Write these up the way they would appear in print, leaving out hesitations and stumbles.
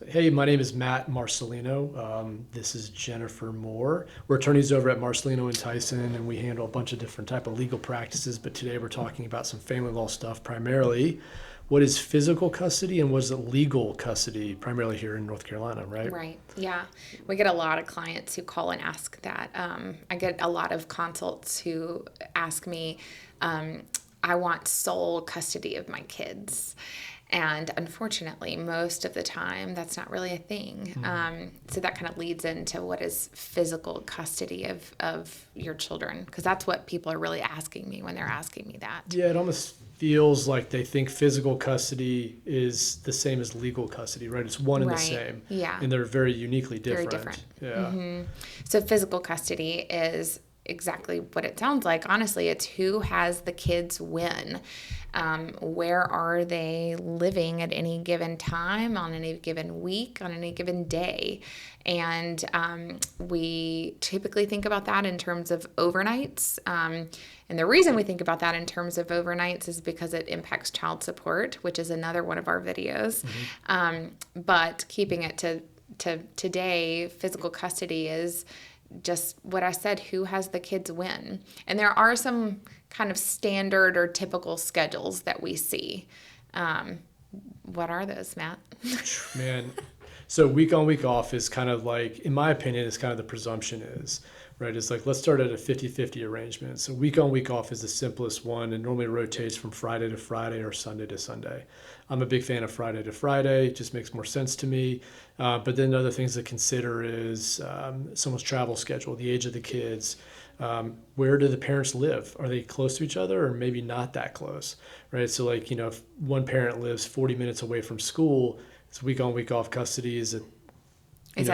Hey, my name is Matt Marcellino. This is Jennifer Moore. We're attorneys over at Marcellino and Tyson, and we handle a bunch of different type of legal practices. But today we're talking about some family law stuff, primarily. What is physical custody and what is legal custody, primarily here in North Carolina, right? Right. Yeah. We get a lot of clients who call and ask that. I get a lot of consults who ask me, I want sole custody of my kids. And unfortunately, most of the time, that's not really a thing. So that kind of leads into what is physical custody of your children, because that's what people are really asking me when they're asking me that. Yeah, it almost feels like they think physical custody is the same as legal custody, right? It's one and the same. Yeah. And they're very uniquely different. Very different. Yeah. So physical custody is exactly what it sounds like. Honestly, it's who has the kids when. Where are they living at any given time, on any given week, on any given day? And we typically think about that in terms of overnights. And the reason we think about that in terms of overnights is because it impacts child support, which is another one of our videos. But keeping it to today, physical custody is just what I said, who has the kids when. And there are some kind of standard or typical schedules that we see. What are those, Matt? Man, so week on, week off is kind of like, in my opinion, is kind of the presumption is, right? It's like, let's start at a 50-50 arrangement. So week on, week off is the simplest one and normally rotates from Friday to Friday or Sunday to Sunday. I'm a big fan of Friday to Friday. It just makes more sense to me. But then other things to consider is someone's travel schedule, the age of the kids, where do the parents live? Are they close to each other or maybe not that close, right? So like, if one parent lives 40 minutes away from school, it's week on, week off custody. Is that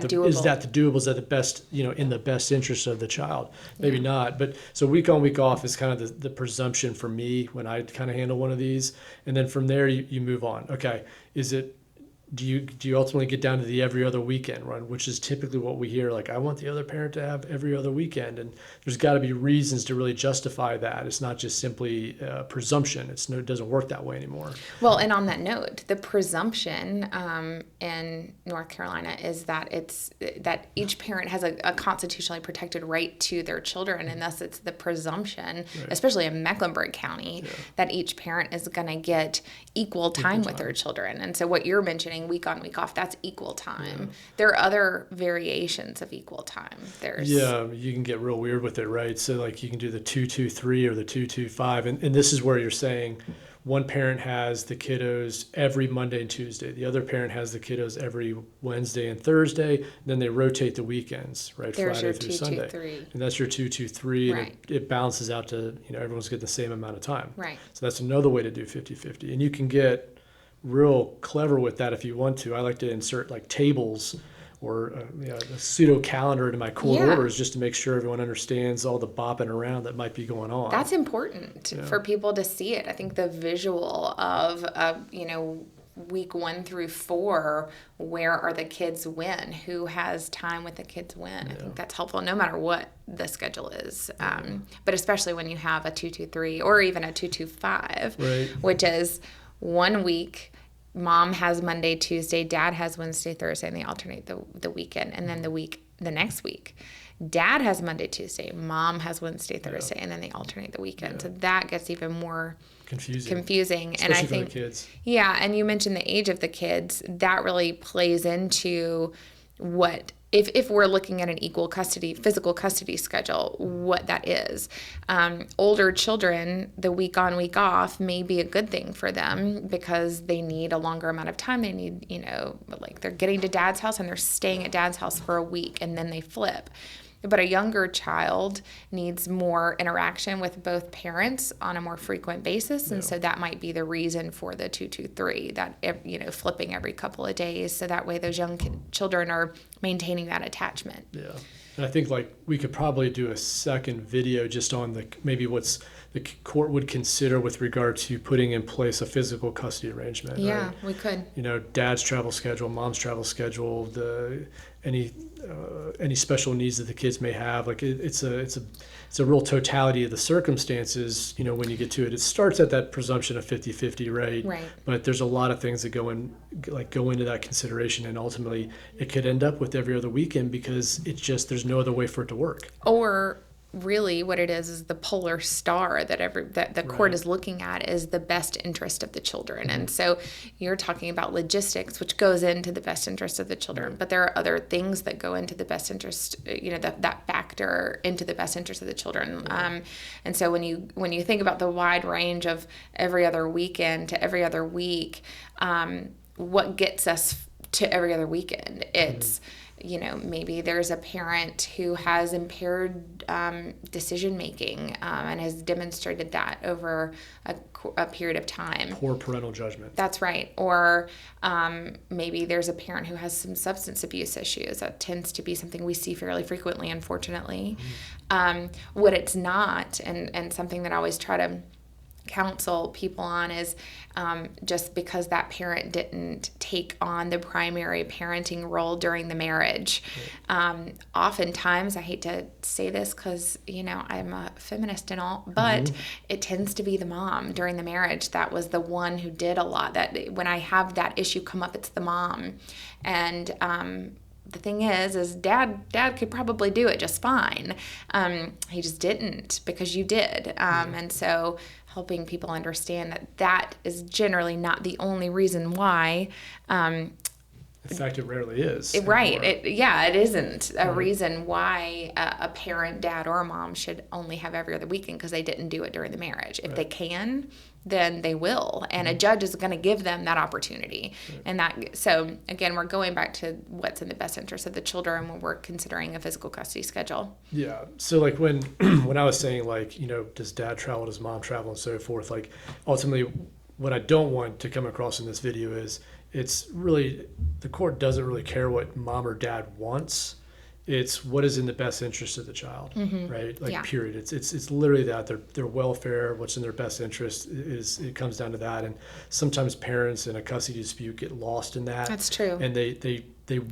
doable? Is that the doable? Is that the best, in the best interest of the child? Maybe not. But so week on, week off is kind of the presumption for me when I kind of handle one of these. And then from there, you move on. Okay, do you ultimately get down to the every other weekend run, which is typically what we hear, like, I want the other parent to have every other weekend. And there's got to be reasons to really justify that. It's not just simply presumption. It doesn't work that way anymore. Well, and on that note, the presumption in North Carolina is that that each parent has a constitutionally protected right to their children, and thus it's the presumption, right, especially in Mecklenburg County, that each parent is going to get equal time with their children. And so what you're mentioning, week on, week off, that's equal time. Yeah. There are other variations of equal time. You can get real weird with it, right? So like you can do the 2-2-3 or the 2-2-5, and this is where you're saying one parent has the kiddos every Monday and Tuesday. The other parent has the kiddos every Wednesday and Thursday. And then they rotate the weekends, right? There's Friday through Sunday. 2-2-3. And that's your 2-2-3. Right. And it balances out to, everyone's getting the same amount of time. Right. So that's another way to do 50-50. And you can get real clever with that if you want to. I like to insert like tables or a pseudo calendar to my court orders just to make sure everyone understands all the bopping around that might be going on. That's important for people to see it. I think the visual of week 1 through 4, where are the kids when? Who has time with the kids when? I think that's helpful no matter what the schedule is. But especially when you have a 2-2-3 or even a 2-2-5, which is 1 week, mom has Monday, Tuesday, dad has Wednesday, Thursday, and they alternate the weekend. And then the next week, dad has Monday, Tuesday, mom has Wednesday, Thursday, and then they alternate the weekend. So that gets even more confusing. Especially and I think for the kids. Yeah, and you mentioned the age of the kids. That really plays into what, if we're looking at an equal custody, physical custody schedule, what that is. Older children, the week on, week off may be a good thing for them because they need a longer amount of time. They need, like they're getting to dad's house and they're staying at dad's house for a week and then they flip. But a younger child needs more interaction with both parents on a more frequent basis. And so that might be the reason for the 2-2-3, that, flipping every couple of days. So that way those young children are maintaining that attachment. Yeah. And I think like we could probably do a second video just on maybe what's the court would consider with regard to putting in place a physical custody arrangement. Yeah, right? we could. Dad's travel schedule, mom's travel schedule, any special needs that the kids may have. Like it's a real totality of the circumstances, when you get to it. It starts at that presumption of 50-50, right? Right. But there's a lot of things that go into that consideration, and ultimately it could end up with every other weekend because there's no other way for it to work. Or really what it is the polar star that the court is looking at is the best interest of the children. And so you're talking about logistics, which goes into the best interest of the children, but there are other things that go into the best interest, that factor into the best interest of the children. And so when you think about the wide range of every other weekend to every other week, what gets us to every other weekend? It's maybe there's a parent who has impaired decision making and has demonstrated that over a period of time. Poor parental judgment. That's right. Or maybe there's a parent who has some substance abuse issues. That tends to be something we see fairly frequently, unfortunately. What it's not, and something that I always try to counsel people on is just because that parent didn't take on the primary parenting role during the marriage. Oftentimes, I hate to say this because, I'm a feminist and all, but it tends to be the mom during the marriage that was the one who did a lot. That when I have that issue come up, it's the mom. And the thing is dad could probably do it just fine. He just didn't because you did. And so helping people understand that is generally not the only reason why. In fact, it rarely is. Right. It isn't a reason why a parent, dad, or a mom should only have every other weekend because they didn't do it during the marriage. If they can, then they will. And a judge is going to give them that opportunity. And so again, we're going back to what's in the best interest of the children when we're considering a physical custody schedule. Yeah. So like when I was saying does dad travel, does mom travel, and so forth, like ultimately what I don't want to come across in this video is it's really, the court doesn't really care what mom or dad wants. It's what is in the best interest of the child, right? Period. It's literally that their welfare, what's in their best interest it comes down to that. And sometimes parents in a custody dispute get lost in that. That's true. And they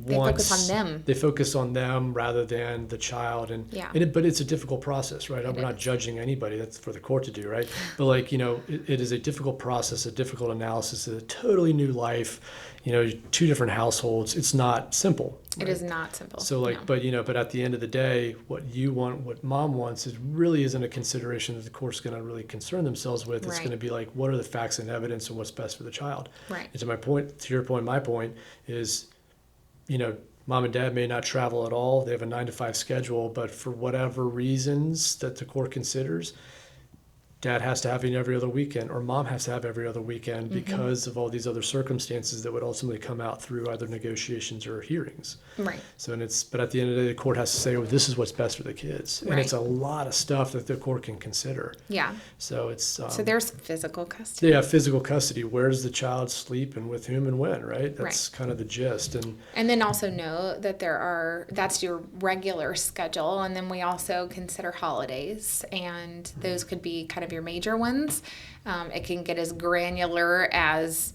focus on them. They focus on them rather than the child. But it's a difficult process, right? We're not judging anybody. That's for the court to do, right? But it is a difficult process, a difficult analysis, a totally new life, two different households. It's not simple. Right? It is not simple. So but at the end of the day, what you want, what mom wants, really isn't a consideration that the court's going to really concern themselves with. It's going to be what are the facts and evidence and what's best for the child. Right. And to your point, my point is, mom and dad may not travel at all. They have a 9-to-5 schedule, but for whatever reasons that the court considers, dad has to have it every other weekend, or mom has to have every other weekend because of all these other circumstances that would ultimately come out through either negotiations or hearings. Right. So, but at the end of the day, the court has to say, well, this is what's best for the kids. And it's a lot of stuff that the court can consider. Yeah. So it's... so there's physical custody. Yeah, physical custody. Where does the child sleep and with whom and when, right? That's kind of the gist. And then also know that that's your regular schedule. And then we also consider holidays. And those could be kind of your major ones. It can get as granular as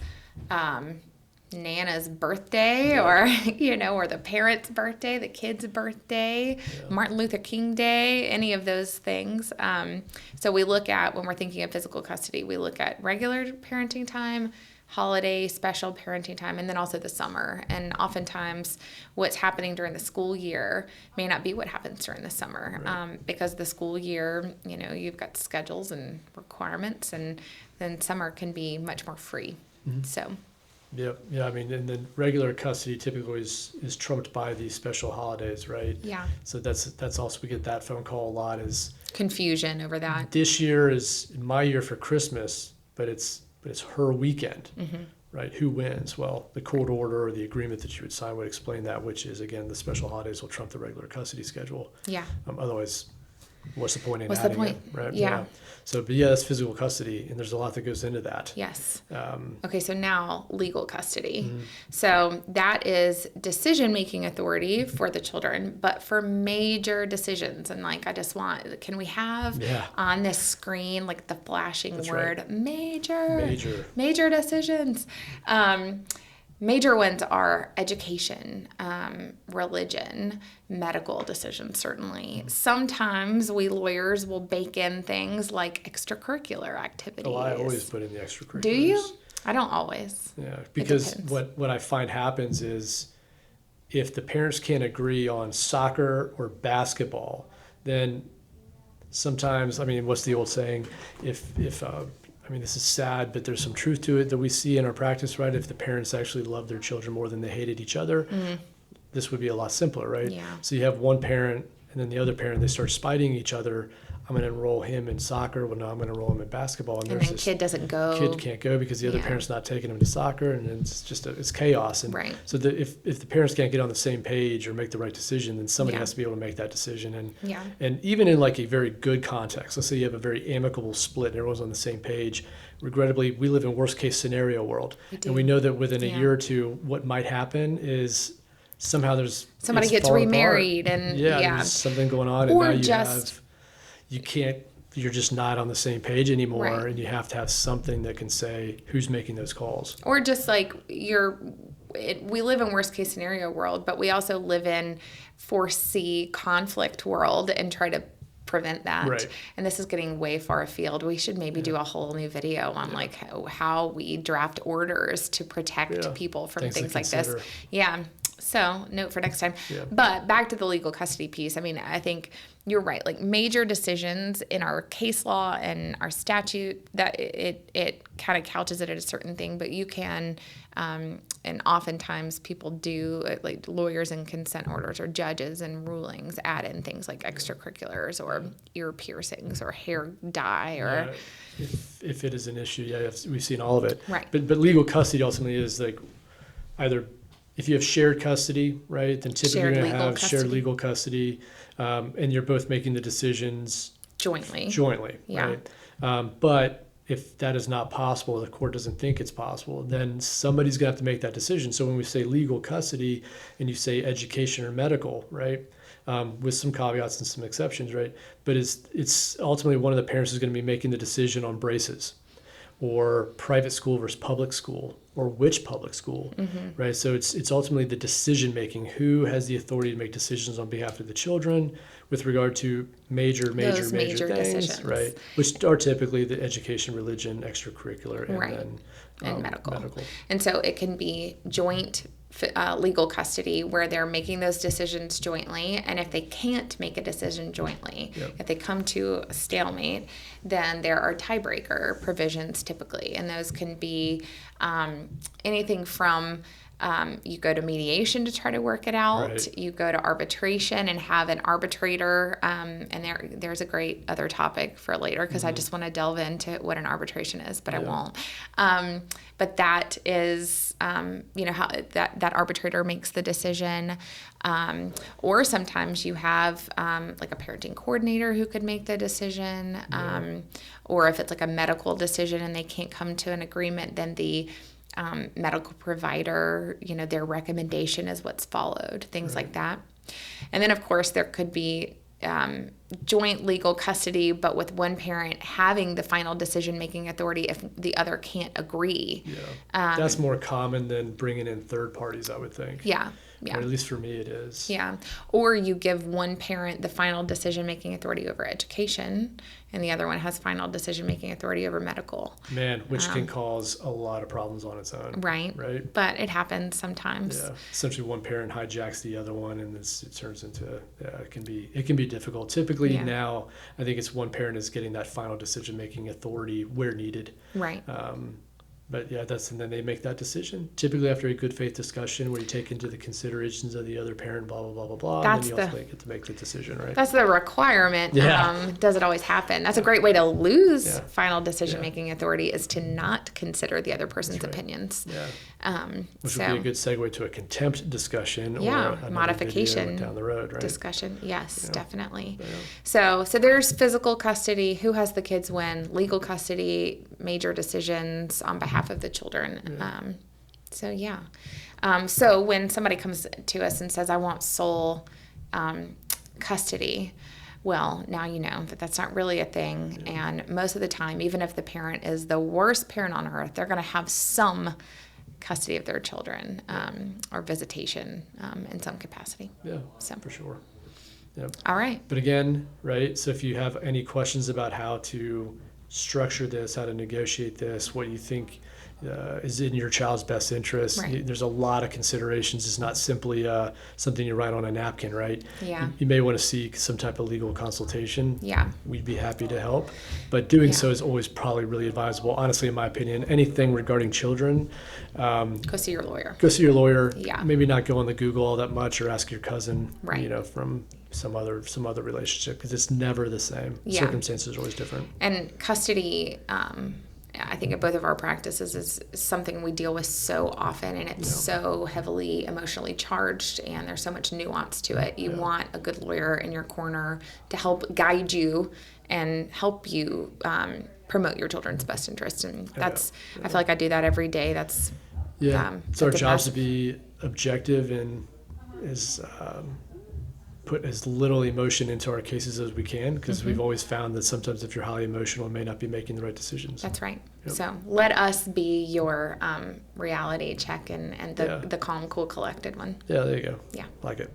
Nana's birthday or the parent's birthday, the kid's birthday, Martin Luther King Day, any of those things. So we look at, when we're thinking of physical custody, we look at regular parenting time, holiday, special parenting time, and then also the summer. And oftentimes what's happening during the school year may not be what happens during the summer, because the school year, you've got schedules and requirements, and then summer can be much more free. So. Yep. Yeah. I mean, and then regular custody typically is trumped by these special holidays, right? Yeah. So that's also, we get that phone call a lot, is confusion over that. This year is my year for Christmas, but it's her weekend, right? Who wins? Well, the court order or the agreement that you would sign would explain that, which is, again, the special holidays will trump the regular custody schedule. Yeah. Otherwise, what's the point in what's adding the point? it, right? Yeah. So, but that's physical custody, and there's a lot that goes into that. Yes. Okay, so now legal custody. So that is decision-making authority for the children, but for major decisions. And can we have on this screen, the flashing word, major decisions. Major ones are education, religion, medical decisions, certainly. Sometimes we lawyers will bake in things like extracurricular activities. Oh, I always put in the extracurriculars. Do you? I don't always. Yeah, because what I find happens is if the parents can't agree on soccer or basketball, then sometimes, I mean, what's the old saying? I mean, this is sad, but there's some truth to it that we see in our practice, right? If the parents actually loved their children more than they hated each other, this would be a lot simpler, right? Yeah. So you have one parent and then the other parent, they start spiting each other. I'm going to enroll him in soccer. Well, no, I'm going to enroll him in basketball. And then kid doesn't go. Kid can't go because the other parent's not taking him to soccer, and it's just it's chaos. And right. so if the parents can't get on the same page or make the right decision, then somebody has to be able to make that decision. And even in like a very good context, let's say you have a very amicable split and everyone's on the same page. Regrettably, we live in worst case scenario world, and we know that within a year or two, what might happen is somehow somebody gets remarried apart. And there's something going on, or and now you're just not on the same page anymore, right. and you have to have something that can say who's making those calls. Or just like we live in worst case scenario world, but we also live in foresee conflict world and try to prevent that. Right. And this is getting way far afield. We should maybe do a whole new video on like how we draft orders to protect people from things like this. Yeah. So note for next time. Yeah. But back to the legal custody piece. I mean, I think you're right. Like major decisions in our case law and our statute, that it kind of couches it at a certain thing, but you can, and oftentimes people do, like lawyers and consent orders or judges and rulings add in things like extracurriculars or ear piercings or hair dye or. Yeah. If it is an issue, we've seen all of it. Right. But legal custody ultimately is like either. If you have shared custody, right, then typically you're going to have shared legal custody, and you're both making the decisions jointly, right? But if that is not possible, the court doesn't think it's possible, then somebody's going to have to make that decision. So when we say legal custody and you say education or medical, right, with some caveats and some exceptions, right, but it's ultimately one of the parents is going to be making the decision on braces or private school versus public school, or which public school, right? So it's ultimately the decision making. Who has the authority to make decisions on behalf of the children with regard to major things, decisions. Right? Which are typically the education, religion, extracurricular, and then and medical. And so it can be joint legal custody where they're making those decisions jointly, and if they can't make a decision jointly, if they come to a stalemate, then there are tiebreaker provisions typically, and those can be anything from you go to mediation to try to work it out. Right. You go to arbitration and have an arbitrator. And there's a great other topic for later because I just want to delve into what an arbitration is, but I won't. But that is, how that arbitrator makes the decision. Or sometimes you have like a parenting coordinator who could make the decision. Or if it's like a medical decision and they can't come to an agreement, then the medical provider, their recommendation is what's followed, things like that. And then, of course, there could be joint legal custody, but with one parent having the final decision-making authority if the other can't agree. Yeah, that's more common than bringing in third parties, I would think. Yeah. Or at least for me it is. Yeah. Or you give one parent the final decision-making authority over education, and the other one has final decision-making authority over medical. Man, which can cause a lot of problems on its own. Right. But it happens sometimes. Yeah. Essentially one parent hijacks the other one, and it turns into, it can be difficult. Typically now, I think it's one parent is getting that final decision-making authority where needed. Right. But and then they make that decision, typically after a good faith discussion where you take into the considerations of the other parent, blah, blah, blah, blah, blah. And then you ultimately get to make the decision, right? That's the requirement. Does it always happen? That's a great way to lose final decision-making authority is to not consider the other person's opinions. Yeah. Which would be a good segue to a contempt discussion or modification down the road, right? Discussion. Yes, definitely. Yeah. So there's physical custody, who has the kids when, legal custody, major decisions on behalf of the children. So when somebody comes to us and says, I want sole custody, well, now you know that that's not really a thing. And most of the time, even if the parent is the worst parent on earth, they're going to have some custody of their children or visitation in some capacity. Yeah, So. for sure. Yep. All right. But again, right, so if you have any questions about how to structure this, how to negotiate this, what you think is in your child's best interest, Right. there's a lot of considerations. It's not simply something you write on a napkin, right? Yeah. You may want to seek some type of legal consultation. Yeah. We'd be happy to help. But doing Yeah. so is always probably really advisable. Honestly, in my opinion, anything regarding children, Go see your lawyer. go see your lawyer. Yeah. Maybe not go on the Google all that much, or ask your cousin, Right. from some other relationship, because it's never the same. Yeah. Circumstances are always different. And custody, I think at both of our practices is something we deal with so often, and it's so heavily emotionally charged, and there's so much nuance to it. You want a good lawyer in your corner to help guide you and help you promote your children's best interest. And that's, I feel like I do that every day. That's, It's our the job best. to be objective and put as little emotion into our cases as we can, because we've always found that sometimes if you're highly emotional, you may not be making the right decisions. That's right. Yep. So let us be your reality check and the calm, cool, collected one. Yeah, there you go. Yeah. Like it.